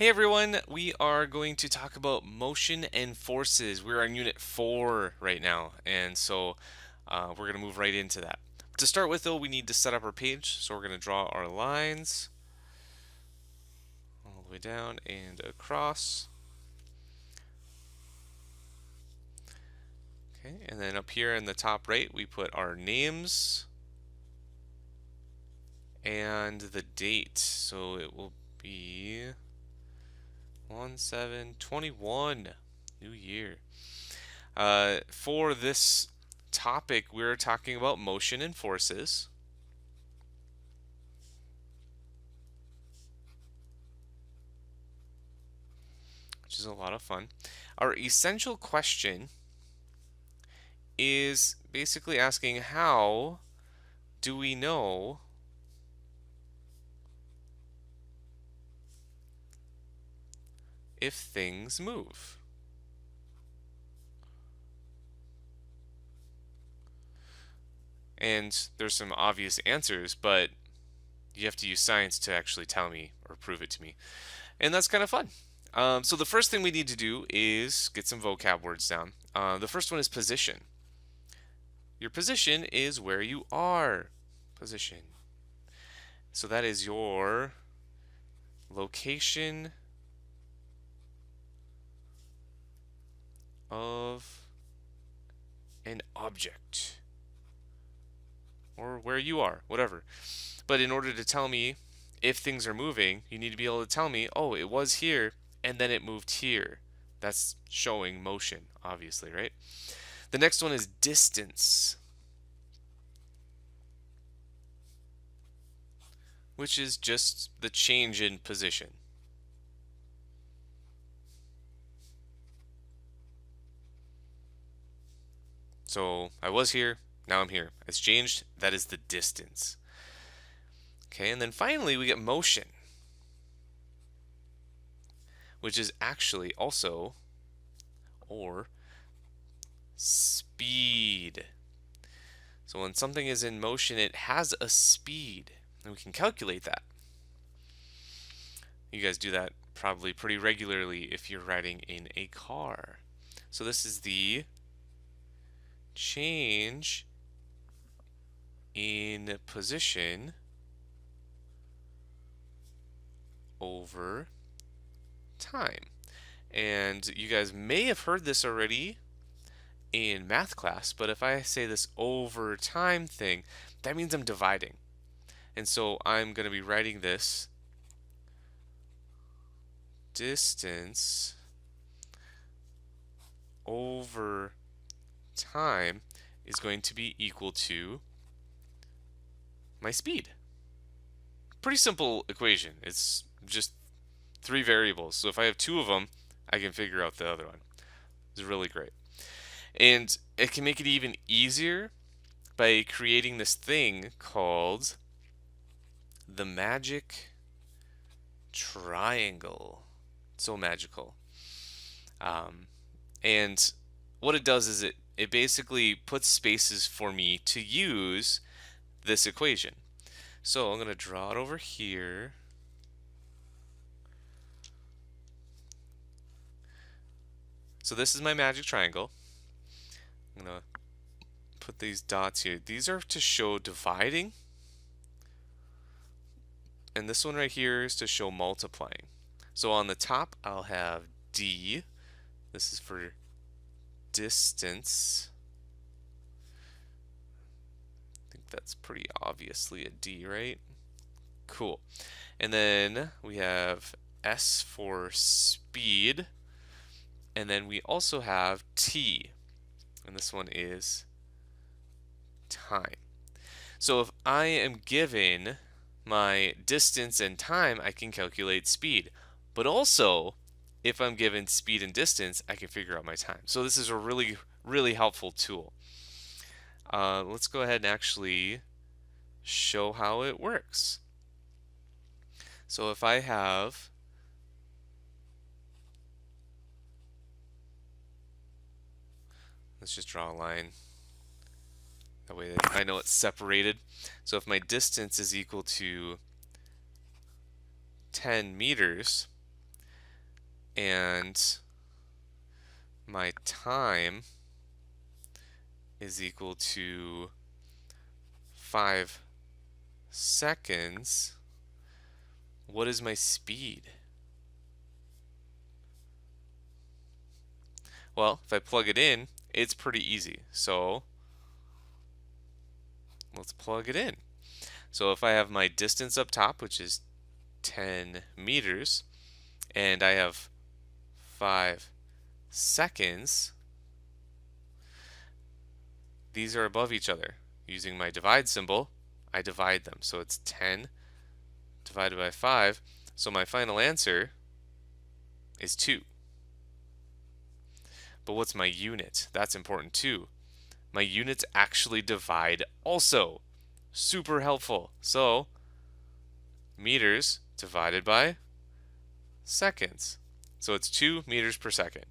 Hey everyone, we are going to talk about motion and forces. We're on unit 4 right now, and so we're going to move right into that. To start with, though, we need to set up our page, so we're going to draw our lines all the way down and across. Okay, and then up here in the top right, we put our names and the date. So it will be 1/7/21, New Year. For this topic, we're talking about motion and forces. Which is a lot of fun. Our essential question is basically asking, how do we know if things move? And there's some obvious answers, but you have to use science to actually tell me or prove it to me. And that's kind of fun. So the first thing we need to do is get some vocab words down. The first one is position. Your position is where you are. Position. So that is your location of an object, or where you are, whatever. But in order to tell me if things are moving, you need to be able to tell me, oh, it was here and then it moved here. That's showing motion, obviously, right? The next one is distance, which is just the change in position. So I was here, now I'm here. It's changed, that is the distance. Okay, and then finally we get motion, which is actually also, or speed. So when something is in motion, it has a speed, and we can calculate that. You guys do that probably pretty regularly if you're riding in a car. So this is the change in position over time. And you guys may have heard this already in math class, but if I say this over time thing, that means I'm dividing. And so I'm going to be writing this distance over time is going to be equal to my speed. Pretty simple equation. It's just 3 variables. So if I have 2 of them, I can figure out the other one. It's really great. And it can make it even easier by creating this thing called the magic triangle. It's so magical. And what it does is it basically puts spaces for me to use this equation. So I'm going to draw it over here. So this is my magic triangle. I'm going to put these dots here. These are to show dividing. And this one right here is to show multiplying. So on the top, I'll have D. This is for distance. I think that's pretty obviously a D, right? Cool. And then we have S for speed. And then we also have T. And this one is time. So if I am given my distance and time, I can calculate speed. But also, if I'm given speed and distance, I can figure out my time. So this is a really, really helpful tool. Let's go ahead and actually show how it works. So if I have let's just draw a line. That way I know it's separated. So if my distance is equal to 10 meters, and my time is equal to 5 seconds, what is my speed? Well, if I plug it in, it's pretty easy. So let's plug it in. So if I have my distance up top, which is 10 meters, and I have 5 seconds, these are above each other. Using my divide symbol, I divide them. So it's 10 divided by 5. So my final answer is 2. But what's my unit? That's important too. My units actually divide also. Super helpful. So meters divided by seconds. So it's 2 meters per second,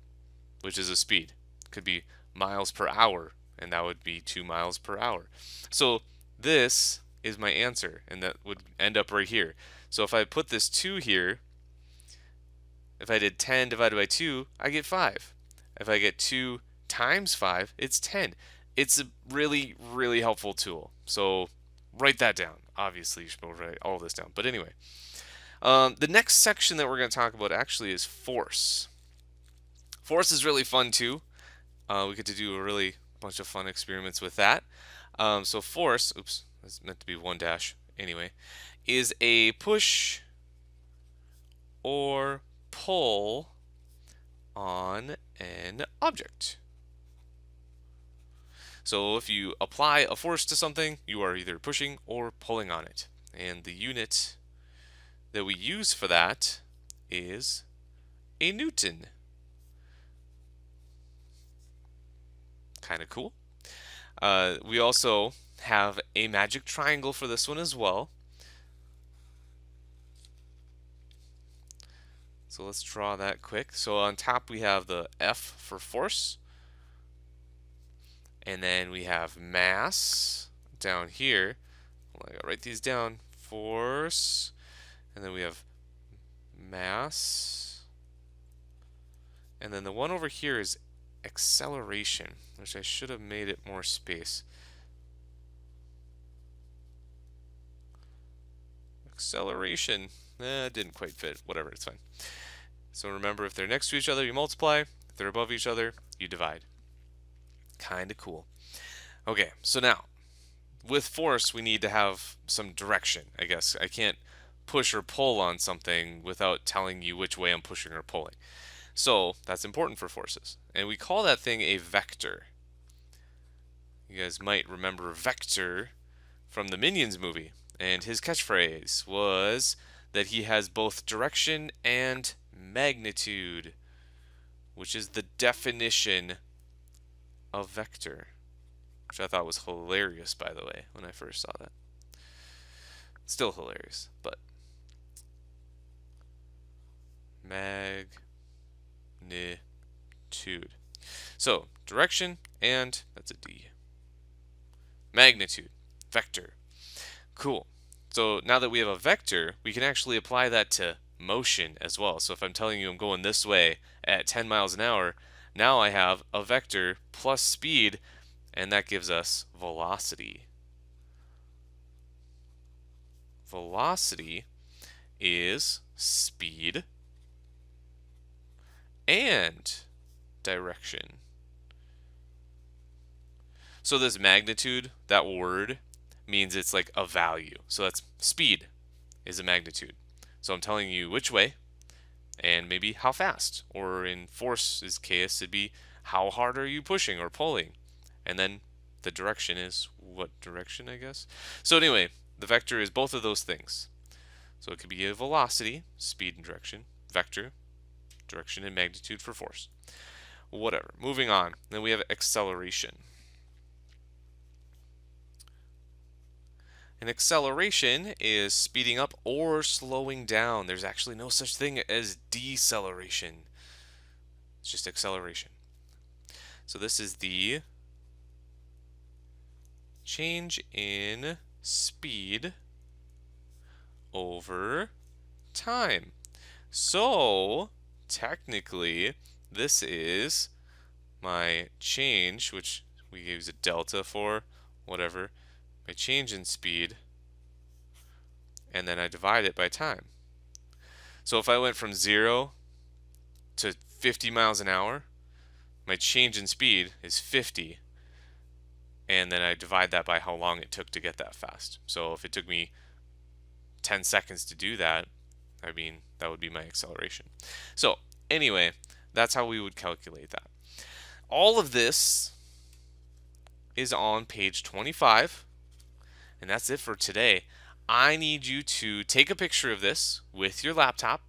which is a speed. Could be miles per hour, and that would be 2 miles per hour. So this is my answer, and that would end up right here. So if I put this 2 here, if I did 10 divided by 2, I get 5. If I get 2 times 5, it's 10. It's a really, really helpful tool. So write that down. Obviously, you should write all this down. But anyway, the next section that we're going to talk about actually is force. Force is really fun too. We get to do a really bunch of fun experiments with that. So force, oops, that's meant to be 1 dash anyway, is a push or pull on an object. So if you apply a force to something, you are either pushing or pulling on it. And the unit that we use for that is a Newton. Kind of cool. We also have a magic triangle for this one as well. So let's draw that quick. So on top we have the F for force. And then we have mass down here. I gotta write these down. Force. And then we have mass. And then the one over here is acceleration, which I should have made it more space. Acceleration. Didn't quite fit. Whatever, it's fine. So remember, if they're next to each other, you multiply. If they're above each other, you divide. Kind of cool. Okay, so now, with force, we need to have some direction, I guess. I can't push or pull on something without telling you which way I'm pushing or pulling. So that's important for forces. And we call that thing a vector. You guys might remember Vector from the Minions movie. And his catchphrase was that he has both direction and magnitude, which is the definition of vector, which I thought was hilarious, by the way, when I first saw that. Still hilarious, but magnitude. So direction and that's a D. Magnitude, vector. Cool. So now that we have a vector, we can actually apply that to motion as well. So if I'm telling you I'm going this way at 10 miles an hour, now I have a vector plus speed, and that gives us velocity. Velocity is speed and direction. So this magnitude, that word, means it's like a value. So that's speed is a magnitude. So I'm telling you which way and maybe how fast. Or in force's case, it'd be how hard are you pushing or pulling. And then the direction is what direction, I guess. So anyway, the vector is both of those things. So it could be a velocity, speed and direction, vector, direction and magnitude for force. Whatever. Moving on. Then we have acceleration. An acceleration is speeding up or slowing down. There's actually no such thing as deceleration. It's just acceleration. So this is the change in speed over time. So technically, this is my change, which we use a delta for, whatever, my change in speed, and then I divide it by time. So if I went from 0 to 50 miles an hour, my change in speed is 50, and then I divide that by how long it took to get that fast. So if it took me 10 seconds to do that, I mean, that would be my acceleration. So anyway, that's how we would calculate that. All of this is on page 25, and that's it for today. I need you to take a picture of this with your laptop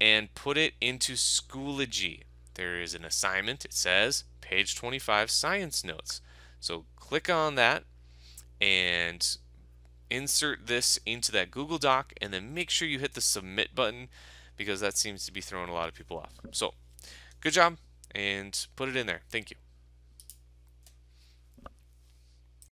and put it into Schoology. There is an assignment. It says page 25 science notes. So click on that and insert this into that Google Doc, and then make sure you hit the submit button because that seems to be throwing a lot of people off. So good job, and put it in there. Thank you.